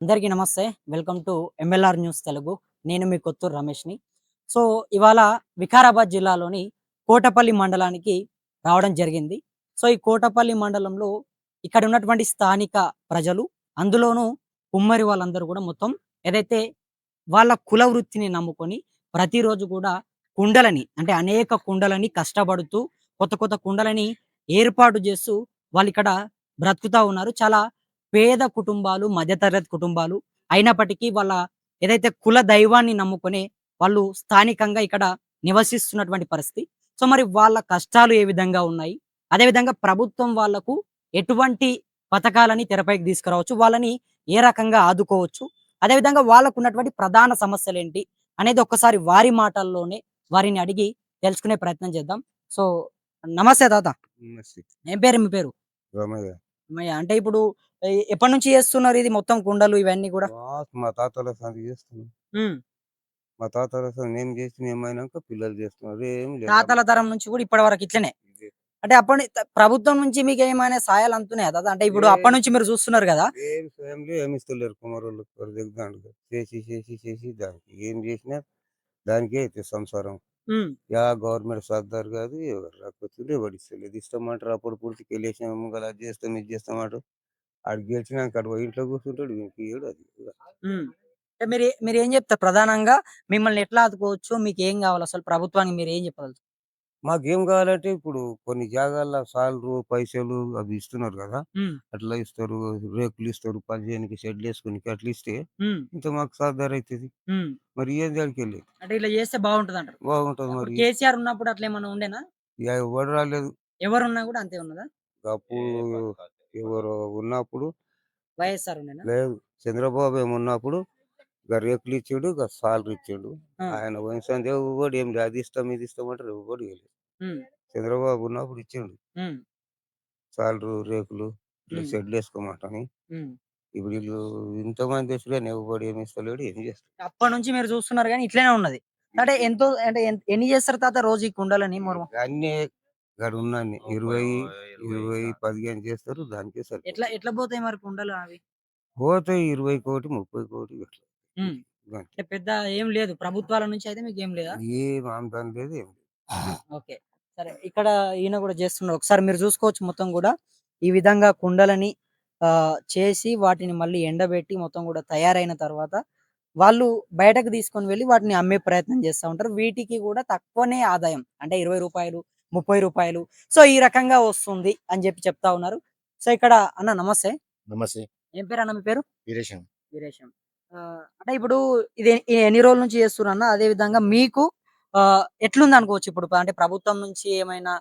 అందరికీ నమస్తే. Welcome to MLR news Telugu. నేను మీ కొత్తూరు రమేష్‌ని. సో, ఇవాళ వికారాబాద్ జిల్లాలోని కోటపల్లి మండలానికి రావడం జరిగింది. సో, ఈ కోటపల్లి మండలంలో ఇక్కడ ఉన్నటువంటి స్థానిక ప్రజలు, అందులోనూ కుమ్మరి వాళ్ళందరూ కూడా మొత్తం ఏదైతే వాళ్ళ కుల వృత్తిని నమ్ముకొని ప్రతిరోజు కూడా కుండలని అంటే అనేక కుండలని కష్టపడుతూ కొత్త కొత్త కుండలని ఏర్పాటు చేస్తూ వాళ్ళిక్కడ బ్రతుకుతా ఉన్నారు. చాలా పేద కుటుంబాలు, మధ్యతరగతి కుటుంబాలు అయినప్పటికీ వాళ్ళ ఏదైతే కుల దైవాన్ని నమ్ముకొని వాళ్ళు స్థానికంగా ఇక్కడ నివసిస్తున్నటువంటి పరిస్థితి. సో, మరి వాళ్ళ కష్టాలు ఏ విధంగా ఉన్నాయి? అదేవిధంగా ప్రభుత్వం వాళ్ళకు ఎటువంటి పథకాలని తెరపైకి తీసుకురావచ్చు? వాళ్ళని ఏ రకంగా ఆదుకోవచ్చు? అదేవిధంగా వాళ్ళకున్నటువంటి ప్రధాన సమస్యలేంటి? అనేది ఒక్కసారి వారి మాటల్లోనే వారిని అడిగి తెలుసుకునే ప్రయత్నం చేద్దాం. సో, నమస్తే తాత. నమస్తే. ఏం పేరు మీ పేరు? రామయ్య. అమ్మయ్య! అంటే ఇప్పుడు ఎప్పటినుంచి చేస్తున్నారు ఇది మొత్తం కుండలు ఇవన్నీ గూడా? మా తాతల సంది చేస్తున్నాం. హ్మ్. మా తాతల సంది నేను చేసి మేమైనాక పిల్లలు చేస్తున్నారు. ఏం లేదు. తాతల తరం నుంచి కూడా ఇప్పటి వరకు ఇట్లనే. ఇదే. అంటే అప్పటి ప్రభుత్వం నుంచి మీకేమైనా సాయాలు అందుతున్నాయా తాత? అంటే ఇప్పుడు అప్పటినుంచి మీరు చూస్తున్నారు గదా! ఏం సాయంలో ఏమి ఇస్తలేరు కుమారోళ్ళు దిగుదాండుగా చేసి దానికి ఏం చేసినా దానికే అయితే సంసారం. హ్మ్. గవర్నమెంట్ సర్దార్ కాదు ఎవరు రాకపోతే ఎవరు ఇస్తలేదు. ఇస్తామంటారు అప్పుడు పూర్తికి వెళ్ళేసినాము కదా అది చేస్తాం ఇది చేస్తామంటారు. ఆడు గెలిచినాక అటు పోయి ఇంట్లో కూర్చుంటాడు ఇంక ఏడు అది. హ్మ్. అంటే మీరేం జెప్తారు ప్రధానంగా మిమ్మల్ని ఎట్లా ఆదుకోవచ్చు? మీకేం గావాలసలు ప్రభుత్వానికి మీరేం చెప్పదలుచుకున్నారు? మాకేం కావాలంటే ఇప్పుడు కొన్ని జాగాల్లో సాలరు, పైసలు అవి ఇస్తున్నారు గదా! హ్మ్. అట్లా ఇస్తారు. రేకులిస్తారు. పని చేయనీకి షెడ్‌లేసుకోనీకి అట్లా ఇస్తే హ్మ్. ఇంత మాకు సర్దారైతది. హ్మ్. మరి ఇయ్యని దాడికెళ్ళి అంటే ఇట్లా జేస్తే బావుంటదంటారు. బాగుంటది అప్పుడు మరి. కేసీఆర్ ఉన్నప్పుడు అట్లేమన్నా ఉండేనా? ఇగ ఎవ్వడు రాలేదు. ఎవరున్నా గూడా అంతే ఉన్నదా? అప్పుడు ఎవరో ఉన్నప్పుడు వైఎస్ఆర్ ఉండేనా? లేదు. చంద్రబాబు ఏమో ఉన్నప్పుడు రేకులిచ్చిండు, సాలరీ ఇచ్చిండు. ఆ! ఆయన పోయిన సంది ఎవ్వడు ఏం లేదు. అది ఇస్తాం, ఇది ఇస్తామంటారు ఎవ్వడు ఇయ్యలేదు. హ్మ్. చంద్రబాబు ఉన్నప్పుడు ఇచ్చిండు. హ్మ్. సాలరు, రేకులు ఇట్లా హ్మ్. షెడ్‌లేసుకోమంటని. హ్మ్. ఇప్పుడు వీళ్ళు ఇంతమంది తెచ్చి గాని ఎవ్వడు ఏమి ఇస్తలేడు. ఏం చేస్తారు? అప్పటినుంచి మీరు చూస్తున్నారు గానీ ఇట్లనే ఉన్నది. అంటే ఎంతో అంటే ఎన్ని చేస్తారు తాత రోజు ఈ కుండలని మీరు? అన్నీ గాడున్నన్ని 20, 20, 15 చేస్తారు. దానికే ఎట్లా సరిపోతది. ఎట్లా పోతాయి మరి కుండలు అవి? పోతాయి 20,00,00,000, 30,00,00,000 అట్లా. హ్మ్. గంతే. అంటే పెద్ద ఏం లేదు. ప్రభుత్వాల నుంచి అయితే మీకేం లేదా? ఏం ఆమదాని లేదు ఏం లేదు. ఓకే. సరే. ఇక్కడ ఈయన గూడా జేస్తున్నారు. ఒకసారి మీరు జూసుకోవచ్చు మొత్తం గూడా. ఈ విధంగా కుండలని చేసి వాటిని మళ్ళీ ఎండబెట్టి మొత్తం గూడా తయారైన తర్వాత వాళ్ళు బయటకు తీసుకొని వెళ్లి వాటిని అమ్మే ప్రయత్నం జేస్తా ఉంటారు. వీటికి గూడా తక్కువనే ఆదాయం. అంటే రూ. 20, రూ. 30 సో, ఈ రకంగా వస్తుంది అని జెప్పి చెప్తా ఉన్నారు. సో, ఇక్కడ అన్న నమస్తే. నమస్తే. ఏం పేరన్న మీ పేరు? వీరేశం. వీరేశం. అంటే ఇప్పుడు ఇది ఎన్ని రోజుల నుంచి చేస్తుర్రన్న? అదే విధంగా మీకు ఎట్లుందనుకోవచ్చు ఇప్పుడు? అంటే ప్రభుత్వం నుంచి ఏమైనా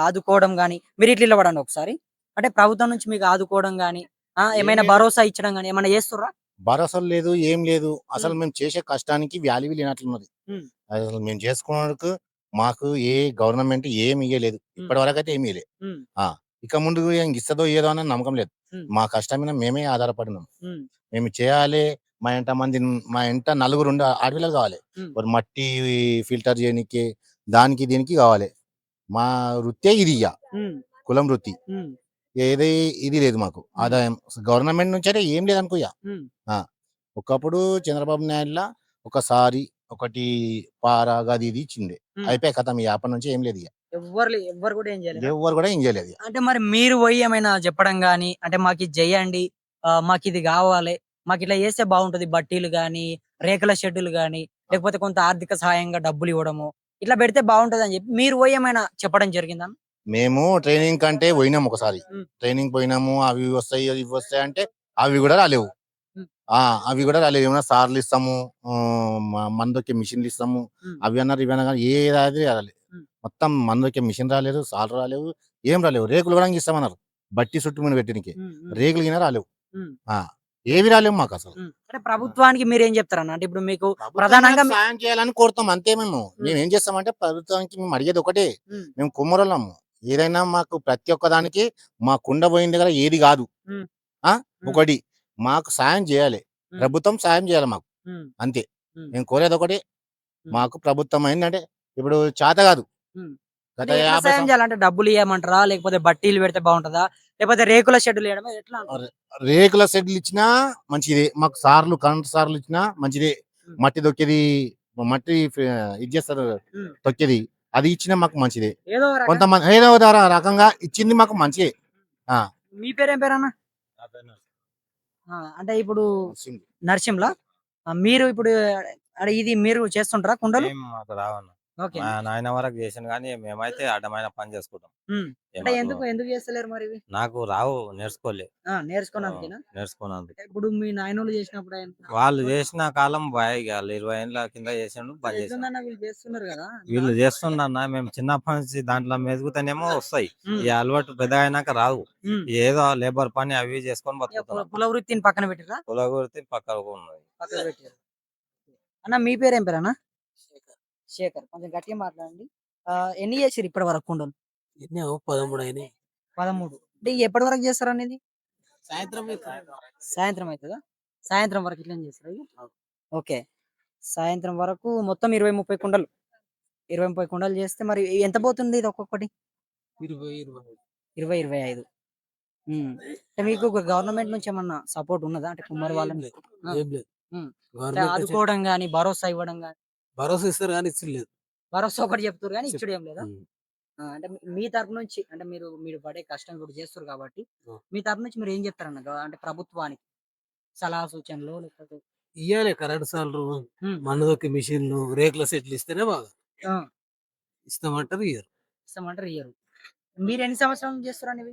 ఆదుకోవడం గాని, మీరు ఇట్లా నిలబడండి ఒకసారి. అంటే ప్రభుత్వం నుంచి మీకు ఆదుకోవడం గాని, ఏం ఏమైనా లేదు. భరోసా ఇచ్చడం గాని ఏమన్నా చేస్తుర్రా? భరోసాలు లేదు, ఏం లేదు. అసలు హ్మ్. మేము చేసే కష్టానికి వాల్యూ లేనట్లున్నది. హ్మ్. అసలు మేము చేసుకున్నందుకు మాకు ఏ గవర్నమెంట్ ఏమి ఇయ్యలేదు. హ్మ్. ఇప్పటివరకైతే ఏమి ఇయ్యలే. హ్మ్. ఆ! ఇక ముందు ఇస్తదో ఇయ్యదో అన్న నమ్మకం లేదు. హ్మ్. మా కష్టం మీద మేమే ఆధారపడినాం. హ్మ్. మేము చేయాలి. మా ఇంట నలుగురుండ ఆడపిల్లలు కావాలి. హ్మ్. మరి మట్టి ఫిల్టర్ చేయనీకి, దానికి దీనికి కావాలి. మా వృత్తే ఇది ఇగ. హ్మ్. కులం వృత్తి. హ్మ్. ఏది ఇది లేదు మాకు. హ్మ్. ఆదాయం గవర్నమెంట్ నుంచయితే ఏం లేదనుకో ఇగ. హ్మ్. ఆ! ఒకప్పుడు చంద్రబాబు నాయుడులా ఒకసారి ఒకటి పార గది ఇది ఇచ్చిండే. హ్మ్. అయిపాయి ఖతం ఇగ అప్పటి నుంచి ఏం లేదు ఇగ. ఎవ్వరు గూడా ఏం జేయలేదా? ఎవ్వరు కూడా ఏం చేయలేదు ఇగ. అంటే మరి మీరు పోయి ఏమైనా చెప్పడం గాని, అంటే మాకిది జెయ్యండి, మాకిది గావాలి, మాకిట్లా జేస్తే బావుంటది. బట్టీలు గాని, రేకుల షెడ్డులు గాని, లేకపోతే కొంత ఆర్థిక సహాయంగా డబ్బులివ్వడము, ఇట్లా బెడితే బావుంటదని జెప్పి మీరు పోయి ఏమైనా చెప్పడం జరిగిందా? మేము ట్రైనింగ్ కంటే పోయినాం ఒకసారి. హ్మ్. ట్రైనింగ్ పోయినాము. అవి ఇవి వస్తాయి, ఇవి వస్తాయి అంటే అవి కూడా రాలేవు. హ్మ్. ఆ! అవి కూడా రాలేవు. ఏమైనా సార్లిస్తాము, మందొక్కే మిషన్‌లిస్తాము. హ్మ్. అవి అన్నారు, ఇవి అన్నారు గాని ఏది రాలే. హ్మ్. మొత్తం మందొక్కే మిషన్ రాలేదు, సార్లు రాలేవు, ఏం రాలేవు. రేకులు కూడా ఇస్తామన్నారు. బట్టి చుట్టూ మీద పెట్టనీకి. హ్మ్. హ్మ్. రేకులు గిన రాలేవు. హ్మ్. ఆ! ఏవి రాలేవు మాకసలు. హ్మ్. అంటే ప్రభుత్వానికి మీరేం జెప్తారన్న? అంటే ఇప్పుడు మీకు ప్రధానంగా ప్రభుత్వానికి సాయం చేయాలని కోరుతాం అంతే మేము. హ్మ్. మేమేం చేస్తామంటే ప్రభుత్వానికి మేము అడిగేది ఒకటే. హ్మ్. మేము కుమ్మరోళ్ళము. ఏదైనా మాకు ప్రతి ఒక్క దానికి మా కుండ పోయిన దగ్గర ఏది గాదు. హ్మ్. ఆ! హ్మ్. ఒకటి మాకు సాయం జేయాలె. హ్మ్. ప్రభుత్వం సాయం జేయాలి మాకు. హ్మ్. అంతే. హ్మ్. మేము కోరేదొకటే. హ్మ్. మాకు ప్రభుత్వం ఏందంటే ఇప్పుడు చేత గాదు. హ్మ్. గత అంటే ఎట్లా 50 సాయం జేయాలి? అంటే డబ్బులియ్యమంటారా? లేకపోతే బట్టీలు పెడితే బావుంటదా? లేకపోతే రేకుల షెడ్యూల్ వేయడమా ఎట్లా అంటారు? రేకుల షెడ్లు ఇచ్చినా మంచిదే, మాకు సార్లు కరెంట్ సార్లు ఇచ్చినా మంచిదే. ఉమ్. మట్టి దొక్కేది, మట్టి ఇది చేస్తారు ఉమ్. తొక్కేది, అది ఇచ్చినా మాకు మంచిదే. ఏదో ఒక రకం. కొంతమంది ఏదో రకంగా ఇచ్చింది మాకు మంచిదే. ఆ, మీ పేరేం పేరన్నా? అంటే ఇప్పుడు నర్సింలా మీరు ఇప్పుడు ఇది మీరు చేస్తుంటారా కుండలు? మేము మాకు రావన్న. ఓకే. మా నాయన వరకు చేసిండు కానీ మేమైతే అడ్డమైన పని చేసుకుంటాం. అంటే మాకు ఎందుకు చేస్తలేరు మరి ఇవి? నాకు రావు, నేర్చుకోలే. నేర్చుకున్నందుకేనా? నేర్చుకున్నందుకు. అంటే ఇప్పుడు మీ నాయనోళ్ళు చేసినప్పుడు వాళ్ళు చేసిన కాలం బాగా 20 ఏళ్ళ కింద చేసిండు, పని చేసాం. ఎట్లుందన్న వీళ్ళు చేస్తున్నారు కదా వీళ్ళు చేస్తుండన్న మేము చిన్నప్పటి నుంచి దాంట్లో మెదుగుతానేమో వస్తాయి. ఉమ్. ఈ అలవాటు పెద్ద అయినాక రావు. ఉమ్. ఏదో లేబర్ పని అవి చేసుకొని ఇక బతుకుతున్నాం. కుల వృత్తిని పక్కన పెట్టిరా? కులగొడితే పక్కకు ఉన్నది. పక్కన పెట్టారు. అన్న మీ పేరేం పేరు అన్న? శేఖర్. కొంచెం గట్టిగా మాట్లాడండి. ఎన్ని చేసిరు ఇప్పటి వరకు కుండలు? 13 అయినాయి. 13. అంటే ఎప్పటి వరకు చేస్తారు అనేది? సాయంత్రం సాయంత్రం అవుతుందా? సాయంత్రం వరకు ఇట్లా చేస్తారు ఇవి? ఓకే. సాయంత్రం వరకు మొత్తం 20-30 కుండలు. 20-30 కుండలు చేస్తే మరి ఎంత పోతుంది ఇది ఒక్కొక్కటి? 20-25. అంటే మీకు గవర్నమెంట్ నుంచి ఏమన్నా సపోర్ట్ ఉన్నదా? అంటే కుమ్మరి వాళ్ళని ఆ. ఏం లేదు. ఉమ్. అంటే గవర్నమెంట్ నుంచి ఆదుకోవడం గానీ భరోసా ఇవ్వడం గానీ భరోసా ఇస్తారు కానీ ఇచ్చలేదు. భరోసా ఒకటి చెప్తారు కానీ ఇచ్చుడు ఏం లేదా? ఉమ్. అంటే మీ తరపు నుంచి అంటే మీరు పడే కష్టం ఇప్పుడు చేస్తారు కాబట్టి ఆ. మీ తరపు నుంచి మీరు ఏం చెప్తారన్న అంటే ప్రభుత్వానికి సలహా సూచనలు లేకపోతే ఇయ్యాలి కరెంట్ సార్లు, ఉమ్. మన్నదొక్కి మిషన్లు, రేకుల సెట్లు ఇస్తేనే బాగా ఆ, ఇస్తామంటారు. ఇయ్యరు. ఇస్తామంటారు ఇయ్యరు. మీరు ఎన్ని సంవత్సరాల నుంచి చేస్తారు ఇవి?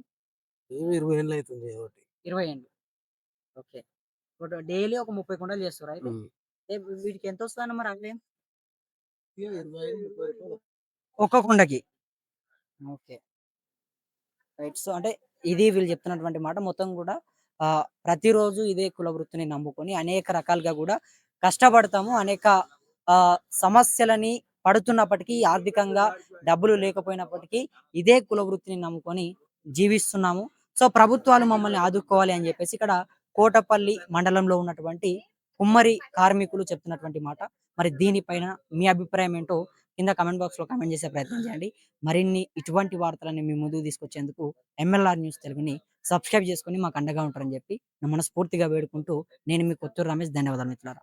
20 ఏళ్ళు అవుతుంది కాబట్టి. 20 ఏళ్ళు. ఓకే. ఇప్పుడు డైలీ ఒక 30 కుండలు చేస్తారు అయితే ఉమ్. వీటికి ఎంత వస్తుందన్న మరి అవి ఇక 25-30 రూపాయలు. ఒక్క కుండకి? ఓకే. రైట్. సో అంటే ఇది వీళ్ళు చెప్తున్నటువంటి మాట మొత్తం కూడా ప్రతిరోజు ఇదే కుల వృత్తిని నమ్ముకొని అనేక రకాలుగా కూడా కష్టపడతాము. అనేక సమస్యలని పడుతున్నప్పటికీ ఆర్థికంగా డబ్బులు లేకపోయినప్పటికీ ఇదే కుల వృత్తిని నమ్ముకొని జీవిస్తున్నాము. సో ప్రభుత్వాలు మమ్మల్ని ఆదుకోవాలి అని చెప్పేసి ఇక్కడ కోటపల్లి మండలంలో ఉన్నటువంటి కుమ్మరి కార్మికులు చెప్తున్నటువంటి మాట. మరి దీనిపైన మీ అభిప్రాయం ఏంటో కింద కమెంట్ బాక్స్ లో కమెంట్ చేసే ప్రయత్నం చేయండి. మరిన్ని ఇటువంటి వార్తలని మీ ముందుకు తీసుకొచ్చేందుకు ఎంఎల్ఆర్ న్యూస్ తెలుగుని సబ్స్క్రైబ్ చేసుకొని మాకు అండగా ఉంటారని చెప్పి నా మనస్ఫూర్తిగా వేడుకుంటూ నేను మీ కొత్తూరు రమేష్. ధన్యవాదాలు మిత్రులారా.